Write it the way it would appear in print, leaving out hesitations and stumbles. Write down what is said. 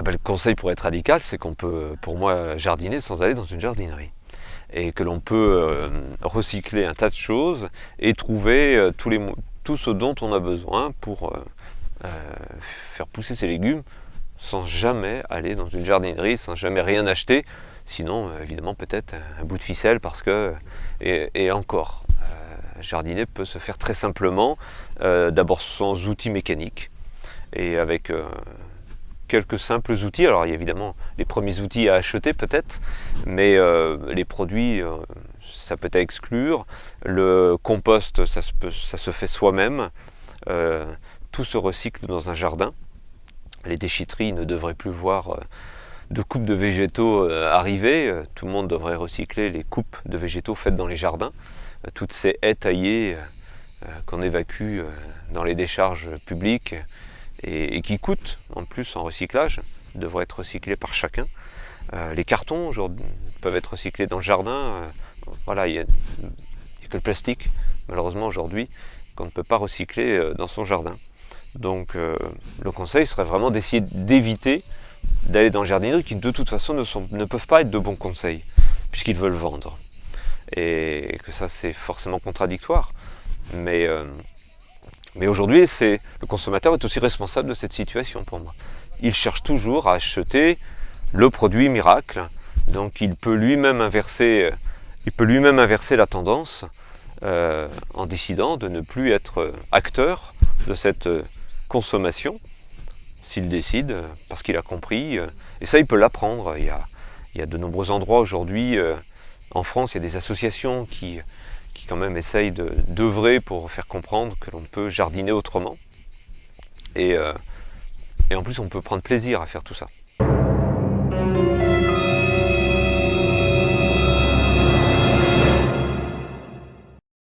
Le conseil pour être radical, c'est qu'on peut, pour moi, jardiner sans aller dans une jardinerie. Et que l'on peut recycler un tas de choses et trouver tout ce dont on a besoin pour faire pousser ses légumes sans jamais aller dans une jardinerie, sans jamais rien acheter. Sinon, évidemment, peut-être un bout de ficelle parce que, et encore, jardiner peut se faire très simplement, d'abord sans outils mécaniques et avec quelques simples outils. Alors il y a évidemment les premiers outils à acheter peut-être, mais les produits, ça peut être à exclure. Le compost, ça se fait soi-même. Tout se recycle dans un jardin. Les déchetteries ne devraient plus voir de coupes de végétaux arriver. Tout le monde devrait recycler les coupes de végétaux faites dans les jardins. Toutes ces haies taillées qu'on évacue dans les décharges publiques et qui coûtent en plus en recyclage, devraient être recyclés par chacun. Les cartons aujourd'hui peuvent être recyclés dans le jardin. Voilà, il n'y a que le plastique, malheureusement aujourd'hui, qu'on ne peut pas recycler dans son jardin. Donc le conseil serait vraiment d'essayer d'éviter d'aller dans les jardineries qui de toute façon ne peuvent pas être de bons conseils, puisqu'ils veulent vendre. Et que ça c'est forcément contradictoire. Mais aujourd'hui, le consommateur est aussi responsable de cette situation pour moi. Il cherche toujours à acheter le produit miracle, donc il peut lui-même inverser la tendance en décidant de ne plus être acteur de cette consommation, s'il décide, parce qu'il a compris, et ça il peut l'apprendre. Il y a de nombreux endroits aujourd'hui, en France, il y a des associations qui quand même essayent d'œuvrer pour faire comprendre que l'on peut jardiner autrement. Et en plus, on peut prendre plaisir à faire tout ça.